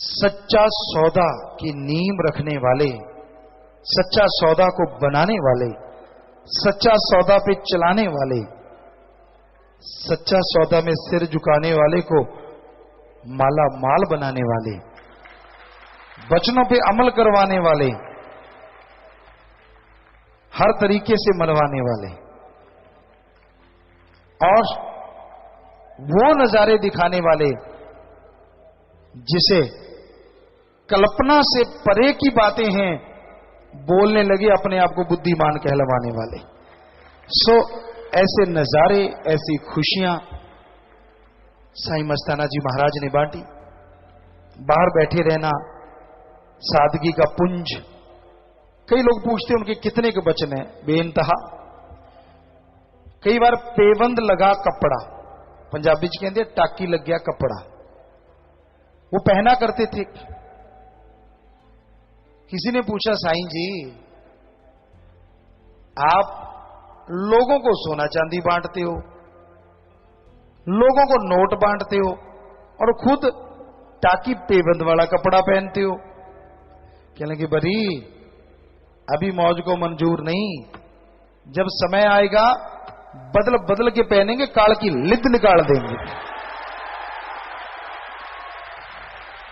सच्चा सौदा की नींव रखने वाले, सच्चा सौदा को बनाने वाले, सच्चा सौदा पे चलाने वाले, सच्चा सौदा में सिर झुकाने वाले को माला माल बनाने वाले, वचनों पे अमल करवाने वाले, हर तरीके से मनवाने वाले, और वो नजारे दिखाने वाले जिसे कल्पना से परे की बातें हैं, बोलने लगे अपने आप को बुद्धिमान कहलवाने वाले। सो ऐसे नजारे, ऐसी खुशियां साईं मस्ताना जी महाराज ने बांटी। बाहर बैठे रहना, सादगी का पुंज। कई लोग पूछते उनके कितने के वचन हैं, बेइंतहा। कई बार पेबंद लगा कपड़ा, पंजाबी च कहते टाकी लग गया कपड़ा, वो पहना करते थे। किसी ने पूछा, साईं जी आप लोगों को सोना चांदी बांटते हो, लोगों को नोट बांटते हो, और खुद टाकी पेबंद वाला कपड़ा पहनते हो। कहने लगे, बरी अभी मौज को मंजूर नहीं, जब समय आएगा बदल बदल के पहनेंगे, काल की लिद निकाल देंगे।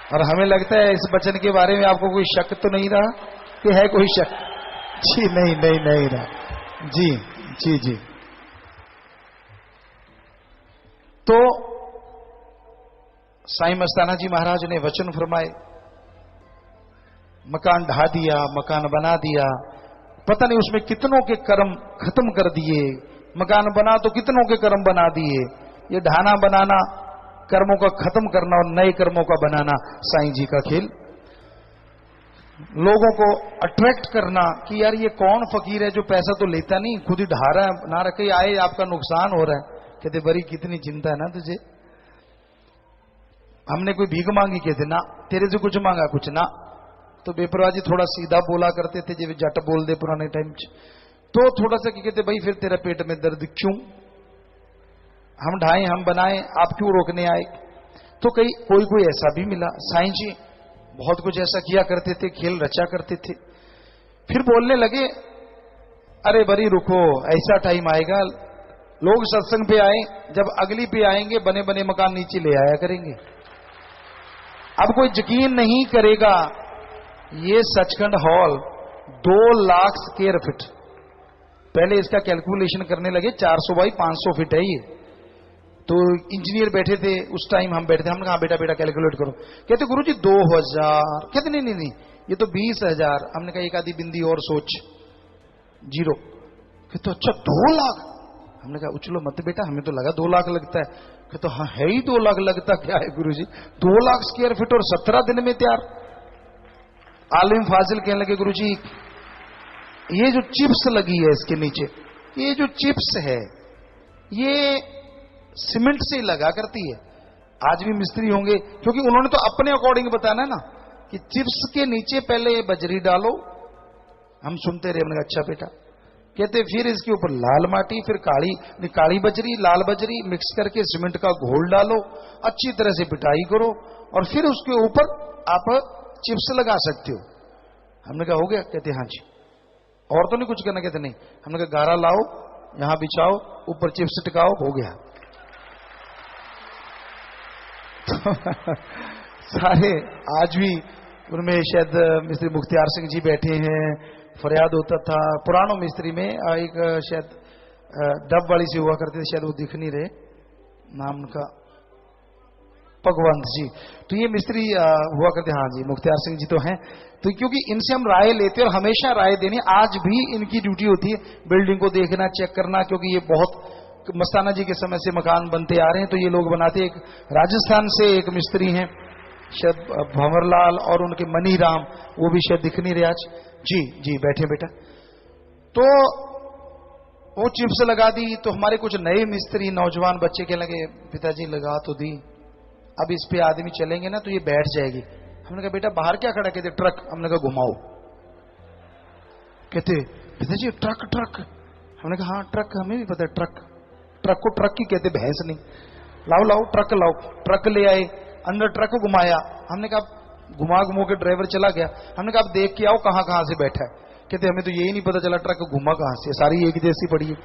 और हमें लगता है इस वचन के बारे में आपको कोई शक तो नहीं रहा कि है कोई शक? जी नहीं नहीं नहीं रहा। जी जी जी। तो साईं मस्ताना जी महाराज ने वचन फरमाए, मकान ढा दिया, मकान बना दिया, पता नहीं उसमें कितनों के कर्म खत्म कर दिए। मकान बना तो कितनों के कर्म बना दिए। ये ढाना बनाना, कर्मों का खत्म करना और नए कर्मों का बनाना साईं जी का खेल। लोगों को अट्रैक्ट करना कि यार ये कौन फकीर है जो पैसा तो लेता नहीं, खुद ही ढा रहा है, ना रखे आए आपका नुकसान हो रहा है। कहते बड़ी कितनी चिंता है ना तुझे, हमने कोई भीख मांगी? कहते ना, तेरे से कुछ मांगा? कुछ ना। तो बेपरवाह जी थोड़ा सीधा बोला करते थे, जब जट बोल दे पुराने टाइम च। तो थोड़ा सा कहते भाई फिर तेरा पेट में दर्द क्यों, हम ढाएं हम बनाएं, आप क्यों रोकने आए? तो कोई कोई ऐसा भी मिला। साईं जी बहुत कुछ ऐसा किया करते थे, खेल रचा करते थे। फिर बोलने लगे, अरे बरी रुको, ऐसा टाइम आएगा लोग सत्संग पे आए, जब अगली पे आएंगे बने बने मकान नीचे ले आया करेंगे। अब कोई यकीन नहीं करेगा, ये Sachkhand hall 2 lakh square feet, पहले इसका कैलकुलेशन करने लगे, 400 बाई 500 फीट है ये। तो इंजीनियर बैठे थे उस टाइम, हम बैठे थे, हमने कहा बेटा बेटा कैलकुलेट करो। कहते गुरुजी 2000। कहते नहीं नहीं नहीं ये तो 20,000। हमने कहा एक आधी बिंदी और सोच, 0। कहते अच्छा 2 लाख। हमने कहा उछलो मत बेटा, हमें तो लगा 2 लाख लगता है। कहते हाँ है ही 2 लाख, लगता क्या है गुरुजी, 2 लाख स्क्वायर फीट और 17 दिन में तैयार। आलिम फाजिल कहने लगे गुरुजी ये जो चिप्स लगी है इसके नीचे, ये जो चिप्स है ये सीमेंट से लगा करती है। आज भी मिस्त्री होंगे, क्योंकि उन्होंने तो अपने अकॉर्डिंग बताना है ना कि चिप्स के नीचे पहले ये बजरी डालो। हम सुनते रहे, हमने कहा अच्छा बेटा। कहते फिर इसके ऊपर लाल माटी, फिर काली बजरी, लाल बजरी मिक्स करके सीमेंट का घोल डालो, अच्छी तरह से पिटाई करो, और फिर उसके ऊपर आप चिप्स लगा सकते हो। हमने कहा हो गया? कहते हाँ जी। और तो नहीं कुछ करना? कहते नहीं। हमने कहा गारा लाओ, यहां बिछाओ, ऊपर चिप्स टिकाओ, हो गया। तो सारे आज भी उनमें शायद मिस्त्री मुख्तियार सिंह जी बैठे हैं, फरियाद होता था पुरानो मिस्त्री में। एक शायद डब वाली से हुआ करते थे, शायद वो दिख नहीं रहे, नाम उनका भगवंत जी। तो ये मिस्त्री हुआ करते, हाँ जी मुख्तियार सिंह जी तो हैं। तो क्योंकि इनसे हम राय लेते हैं और हमेशा राय देनी, आज भी इनकी ड्यूटी होती है बिल्डिंग को देखना, चेक करना, क्योंकि ये बहुत मस्ताना जी के समय से मकान बनते आ रहे हैं, तो ये लोग बनाते। एक राजस्थान से एक मिस्त्री हैं शायद भंवरलाल, और उनके मनी राम, वो भी शायद दिख नहीं रहे आज। जी जी बैठे बेटा। तो वो चिप्स लगा दी, तो हमारे कुछ नए मिस्त्री नौजवान बच्चे के लगे पिताजी लगा तो दी, अब इस पे आदमी चलेंगे ना तो ये बैठ जाएगी। हमने कहा बेटा बाहर क्या खड़ा? कहते ट्रक। हमने कहा घुमाओ। कहते पिताजी ट्रक ट्रक। हमने कहा हाँ ट्रक, हमें भी पता है ट्रक। ट्रक को ट्रक ही कहते, भैंस नहीं। लाओ लाओ ट्रक लाओ। ट्रक ले आए, अंदर ट्रक घुमाया। हमने कहा घुमा घुमा के ड्राइवर चला गया। हमने कहा आप देख के आओ कहां कहां से बैठा है। कहते हमें तो यही नहीं पता चला ट्रक घुमा कहां से, सारी एक जैसी पड़ी है।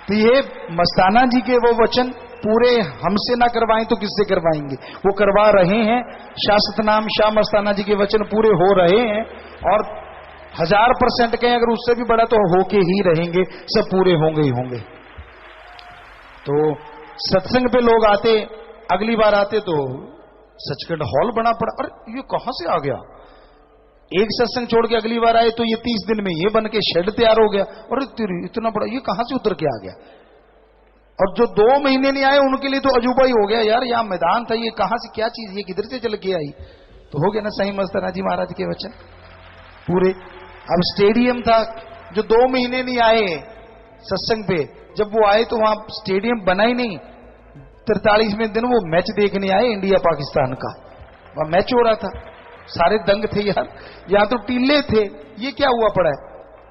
तो ये मस्ताना जी के वो वचन पूरे हमसे ना करवाएं तो किससे करवाएंगे, वो करवा रहे हैं। शाश्वत नाम शाह मस्ताना जी के वचन पूरे हो रहे हैं और 1000% कहें अगर उससे भी बड़ा तो होके ही रहेंगे, सब पूरे होंगे ही होंगे। तो सत्संग पे लोग आते, अगली बार आते तो सचखंड हॉल बना पड़ा। अरे ये कहां से आ गया, एक सत्संग छोड़ के अगली बार आए तो ये 30 दिन में ये बन के शेड तैयार हो गया। और इतना बड़ा ये कहां से उतर के आ गया। और जो 2 महीने नहीं आए उनके लिए तो अजूबा ही हो गया, यार यहाँ मैदान था, ये कहां से क्या चीज, ये किधर से चल के आई। तो हो गया ना साईं मस्ताना जी महाराज के वचन पूरे। अब स्टेडियम था, जो 2 महीने नहीं आए सत्संग पे, जब वो आए तो वहां स्टेडियम बना ही नहीं। 43वें दिन वो मैच देखने आए इंडिया पाकिस्तान का, वहां मैच हो रहा था, सारे दंग थे यार। यहां तो टीले थे, ये क्या हुआ पड़ा है।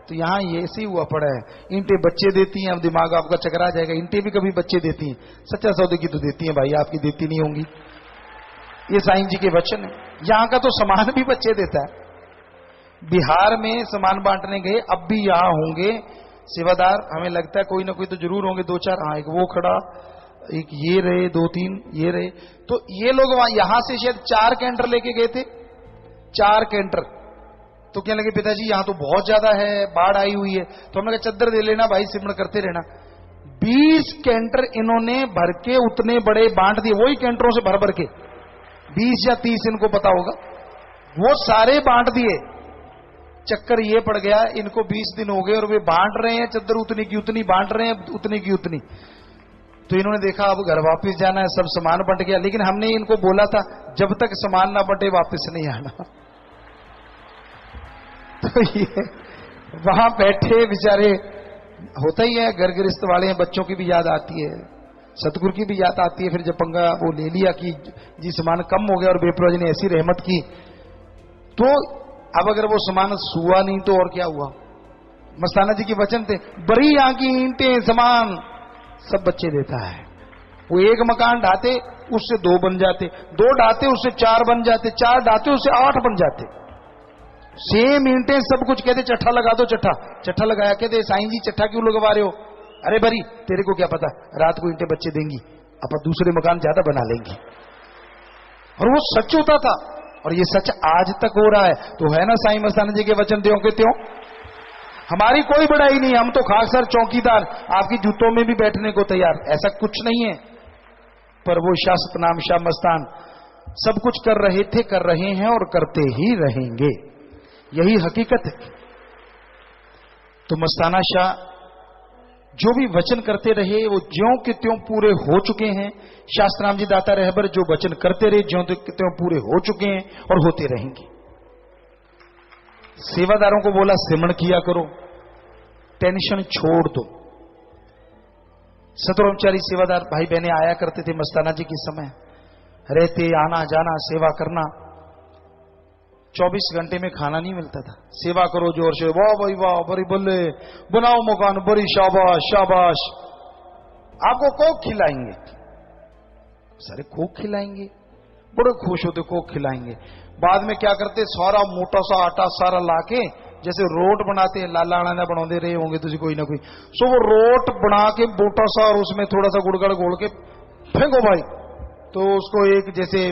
तो यहां ये ऐसे ही हुआ पड़ा है, ईंटें बच्चे देती हैं। अब दिमाग आपका चकरा जाएगा, ईंटें भी कभी बच्चे देती हैं, सच्चा सौदे की तो देती हैं भाई, आपकी देती नहीं होंगी। ये साईं जी के वचन है। यहां का तो सामान भी बच्चे देता है। बिहार में सामान बांटने गए, अब भी यहां होंगे सेवादार, हमें लगता है कोई ना कोई तो जरूर होंगे, 2-4। हाँ, एक वो खड़ा, एक ये रहे, 2-3 ये रहे। तो ये लोग वहां यहां से शायद 4 कैंटर लेके गए थे, 4 कैंटर। तो क्या लगे पिताजी यहां तो बहुत ज्यादा है, बाढ़ आई हुई है। तो हमने कहा चद्दर दे लेना भाई, सिमरण करते रहना। 20 कैंटर इन्होंने भर के उतने बड़े बांट दिए, वही कैंटरों से भर भर के, 20 या 30 इनको पता होगा, वो सारे बांट दिए। चक्कर ये पड़ गया, इनको 20 दिन हो गए और वे बांट रहे हैं चद्दर, उतनी की उतनी बांट रहे हैं, उतनी की उतनी। तो इन्होंने देखा अब घर वापस जाना है, सब सामान बंट गया। लेकिन हमने इनको बोला था जब तक सामान ना बंटे वापस नहीं आना। तो ये वहां बैठे बेचारे, होता ही है, घर गृहस्थ वाले हैं, बच्चों की भी याद आती है, सतगुरु की भी याद आती है। फिर जब पंगा वो ले लिया कि जी सामान कम हो गया और बेपरवाह जी ने ऐसी रहमत की, तो अब अगर वो सामान सुआ नहीं तो और क्या हुआ। मस्ताना जी के वचन थे, बड़ी यहाँ की ईंटें सामान सब बच्चे देता है। वो एक मकान ढाते उससे 2 बन जाते, 2 ढाते उससे 4 बन जाते, 4 ढाते उससे 8 बन जाते। सेम ईंटें सब कुछ। कहते चट्ठा लगा दो, चट्ठा लगाया। कहते साईं जी चट्ठा क्यों लगवा रहे हो। अरे बरी तेरे को क्या पता, रात को ईंटें बच्चे देंगी, अपन दूसरे मकान ज्यादा बना लेंगे। और वो सच होता था, और ये सच आज तक हो रहा है। तो है ना साईं मस्ताना जी के वचन त्यों के त्यों। हमारी कोई बड़ाई नहीं, हम तो खासकर चौकीदार, आपकी जूतों में भी बैठने को तैयार, ऐसा कुछ नहीं है। पर वो शाश्वत नाम शाह मस्तान सब कुछ कर रहे थे, कर रहे हैं और करते ही रहेंगे, यही हकीकत है। तो मस्ताना शाह जो भी वचन करते रहे वो ज्यों के त्यों पूरे हो चुके हैं। शास्त्राम जी दाता रहबर जो वचन करते रहे ज्यों के त्यों पूरे हो चुके हैं और होते रहेंगे। सेवादारों को बोला सिमरण किया करो, टेंशन छोड़ दो। सतरमचारी सेवादार भाई बहने आया करते थे मस्ताना जी के समय, रहते आना जाना सेवा करना। 24 घंटे में खाना नहीं मिलता था। सेवा करो जोर से, वाह भाई वाह, बड़ी बल्ले, बनाओ मकान, बड़ी शाबाश शाबाश। आपको कोक खिलाएंगे, सारे कोक खिलाएंगे, बड़े खुश होते कोक खिलाएंगे। बाद में क्या करते, सारा मोटा सा आटा सारा लाके, जैसे रोट बनाते हैं, लाला बनाते रहे होंगे तुझे कोई ना कोई, सो वो रोट बना के मोटा सा और उसमें थोड़ा सा गुड़गड़ घोल के फेंको भाई। तो उसको एक जैसे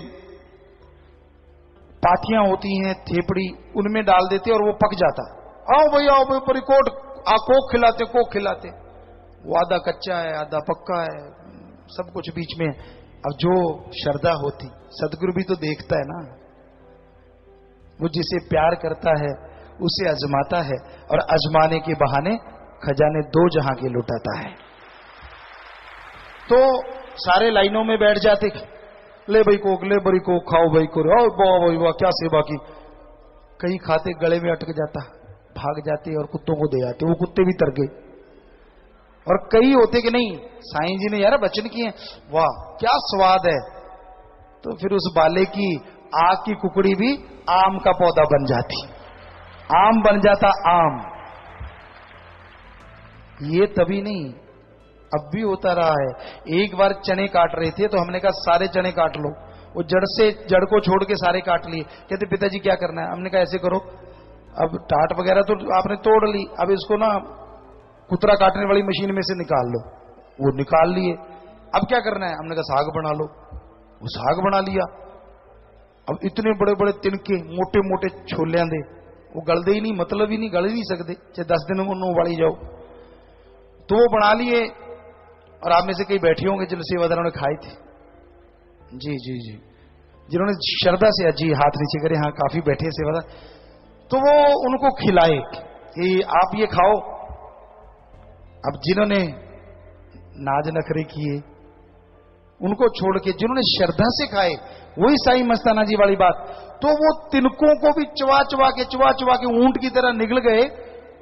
पाथियां होती हैं थेपड़ी, उनमें डाल देते और वो पक जाता। आओ भाई बड़ी कोक खिलाते, कोक खिलाते। वो आधा कच्चा है आधा पक्का है, सब कुछ बीच में। अब जो श्रद्धा होती, सदगुरु भी तो देखता है ना, वो जिसे प्यार करता है उसे आजमाता है और आजमाने के बहाने खजाने 2 जहां के लुटाता है। तो सारे लाइनों में बैठ जाते, ले भाई कोक, ले बड़ी कोक खाओ भाई को, वाह भाई वाह क्या सेवा की। कई खाते गले में अटक जाता, भाग जाते और कुत्तों को दे आते, वो कुत्ते भी तर गए। और कई होते कि नहीं साईं जी ने यार वचन किए, वाह क्या स्वाद है, तो फिर उस बाले की आग की कुकड़ी भी आम का पौधा बन जाती, आम बन जाता आम। ये तभी नहीं, अब भी होता रहा है। एक बार चने काट रहे थे तो हमने कहा सारे चने काट लो, वो जड़ को छोड़ के सारे काट लिए। कहते पिताजी क्या करना है? हमने कहा ऐसे करो, अब टाट वगैरह तो आपने तोड़ ली, अब इसको ना कुतरा काटने वाली मशीन में से निकाल लो। वो निकाल लिए, अब क्या करना है? हमने कहा साग बना लो। वो साग बना लिया। अब इतने बड़े बड़े तिनके मोटे मोटे छोलियां दे, वो गलदे ही नहीं, मतलब ही नहीं, गल ही नहीं सकते, चाहे 10 दिन में उन्होंने उबाली जाओ। तो वो बना लिए। और आप में से कई बैठे होंगे जिन सेवादारों ने खाए थे। जी जी जी, जिन्होंने श्रद्धा से, जी हाथ नीचे करे, हाँ काफी बैठे सेवादार। तो वो उनको खिलाए कि आप ये खाओ। अब जिन्होंने नाज नखरे किए उनको छोड़ के जिन्होंने श्रद्धा से खाए, वही साईं मस्ताना जी वाली बात, तो वो तिनकों को भी चबा चबा के ऊंट की तरह निगल गए।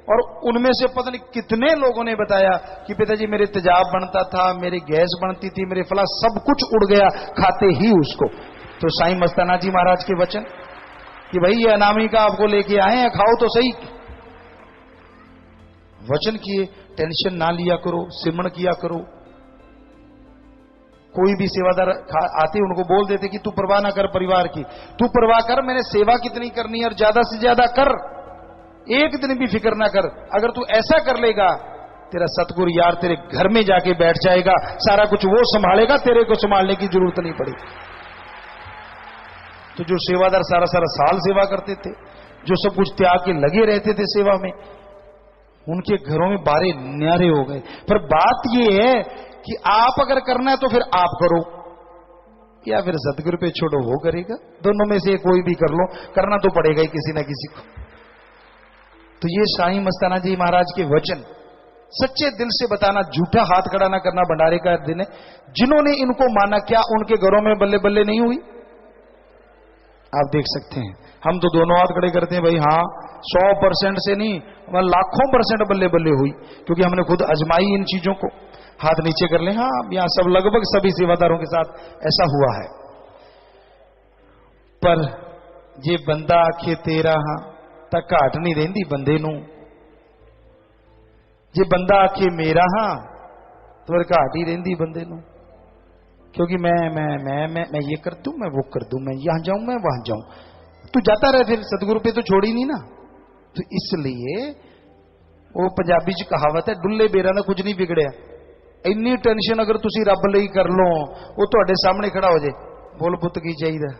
और उनमें से पता नहीं कितने लोगों ने बताया कि पिताजी मेरे तेजाब बनता था, मेरी गैस बनती थी, मेरे फला, सब कुछ उड़ गया खाते ही उसको। तो साईं मस्ताना जी महाराज के वचन कि भाई ये अनामिका आपको लेके आए हैं, खाओ तो सही। वचन किए, टेंशन ना लिया करो, सिमरण किया करो। कोई भी सेवादार आते उनको बोल देते कि तू परवाह ना कर परिवार की, तू परवाह कर मैंने सेवा कितनी करनी है और ज्यादा से ज्यादा कर, एक दिन भी फिक्र ना कर। अगर तू ऐसा कर लेगा, तेरा सतगुरु यार तेरे घर में जाके बैठ जाएगा, सारा कुछ वो संभालेगा, तेरे को संभालने की जरूरत नहीं पड़ेगी। तो जो सेवादार सारा साल सेवा करते थे, जो सब कुछ त्याग के लगे रहते थे सेवा में, उनके घरों में बारे न्यारे हो गए। पर बात यह है कि आप अगर करना है तो फिर आप करो, या फिर सतगुरु पे छोड़ो, वो करेगा। दोनों में से कोई भी कर लो, करना तो पड़ेगा ही किसी ना किसी को। तो ये साईं मस्ताना जी महाराज के वचन सच्चे दिल से बताना, झूठा हाथ खड़ा ना करना भंडारे का दिन है। जिन्होंने इनको माना, क्या उनके घरों में बल्ले बल्ले नहीं हुई? आप देख सकते हैं। हम तो दोनों हाथ खड़े करते हैं भाई, हाँ 100% से नहीं, लाखों % बल्ले बल्ले हुई, क्योंकि हमने खुद आजमाई इन चीजों को। हाथ नीचे कर ले। हाँ, यहां सब लगभग सभी सेवादारों के साथ ऐसा हुआ है। पर जे बंदा आखे तेरा हाँ ਤਾਂ घाट नहीं रहिंदी बंदे नूं, जे बंदा आखे मेरा हाँ तो फिर घाट ही रहिंदी बंदे नूं। क्योंकि मैं ये कर दूं, मैं वो कर दूं, मैं यहां जाऊं, मैं वहां जाऊं, तू जाता रहे, फिर सतगुरु पे तो छोड़ी नहीं ना। तो इसलिए वो पंजाबी च कहावत है, डुल्ले बेरा ना कुछ नहीं बिगड़िया। इन्नी टेंशन अगर तुसी रब लई कर लो, वो तुहाडे सामने खड़ा हो जाए, बोल पुत की चाहिदा।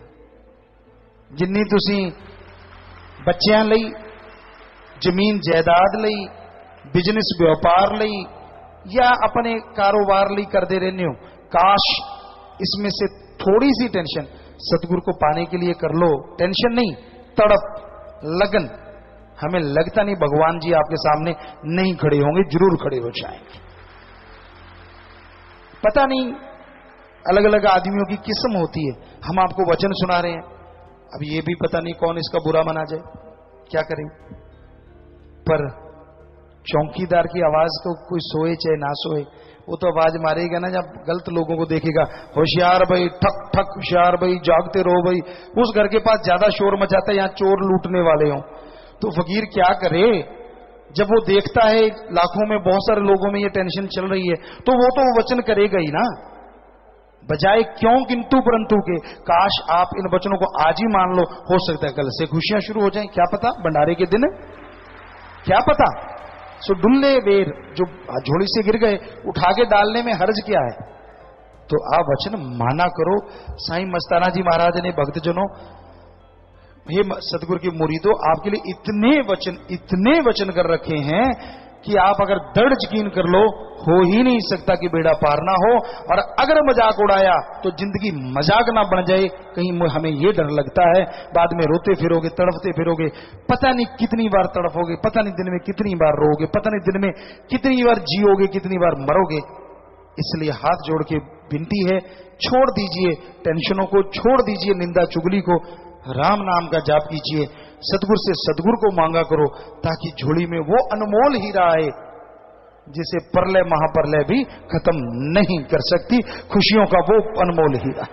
जिन्नी तुसी बच्चों लई, जमीन जायदाद लई, बिजनेस व्यापार लई या अपने कारोबार लई करते रहने हो, काश इसमें से थोड़ी सी टेंशन सतगुरु को पाने के लिए कर लो। टेंशन नहीं, तड़प, लगन। हमें लगता नहीं भगवान जी आपके सामने नहीं खड़े होंगे, जरूर खड़े हो जाएंगे। पता नहीं अलग अलग आदमियों की किस्म होती है। हम आपको वचन सुना रहे हैं, अब ये भी पता नहीं कौन इसका बुरा मना जाए, क्या करें। पर चौकीदार की आवाज तो कोई सोए चाहे ना सोए, वो तो आवाज मारेगा ना जब गलत लोगों को देखेगा। होशियार भाई, ठक ठक होशियार भाई, जागते रहो भाई। उस घर के पास ज्यादा शोर मचाता है, यहां चोर लूटने वाले हों। तो फकीर क्या करे, जब वो देखता है लाखों में बहुत सारे लोगों में ये टेंशन चल रही है, तो वो तो वचन करेगा ही ना, बजाय क्यों किंतु परंतु के। काश आप इन वचनों को आज ही मान लो, हो सकता है कल से खुशियां शुरू हो जाएं, क्या पता, भंडारे के दिन क्या पता। सो डुल्ले बेर जो झोली से गिर गए, उठा के डालने में हर्ज क्या है। तो आप वचन माना करो। साईं मस्ताना जी महाराज ने भक्तजनों, हे सतगुरु के मुरीदों, आपके लिए इतने वचन कर रखे हैं कि आप अगर दृढ़ यकीन कर लो, हो ही नहीं सकता कि बेड़ा पार ना हो। और अगर मजाक उड़ाया तो जिंदगी मजाक ना बन जाए, कहीं हमें यह डर लगता है बाद में रोते फिरोगे, तड़पते फिरोगे, पता नहीं कितनी बार तड़पोगे, पता नहीं दिन में कितनी बार रोगे, पता नहीं दिन में कितनी बार जियोगे, कितनी बार मरोगे। इसलिए हाथ जोड़ के विनती है, छोड़ दीजिए टेंशनों को, छोड़ दीजिए निंदा चुगली को, राम नाम का जाप कीजिए, सतगुरु से सतगुरु को मांगा करो, ताकि झोली में वो अनमोल हीरा आए जिसे प्रलय महाप्रलय भी खत्म नहीं कर सकती, खुशियों का वो अनमोल हीरा।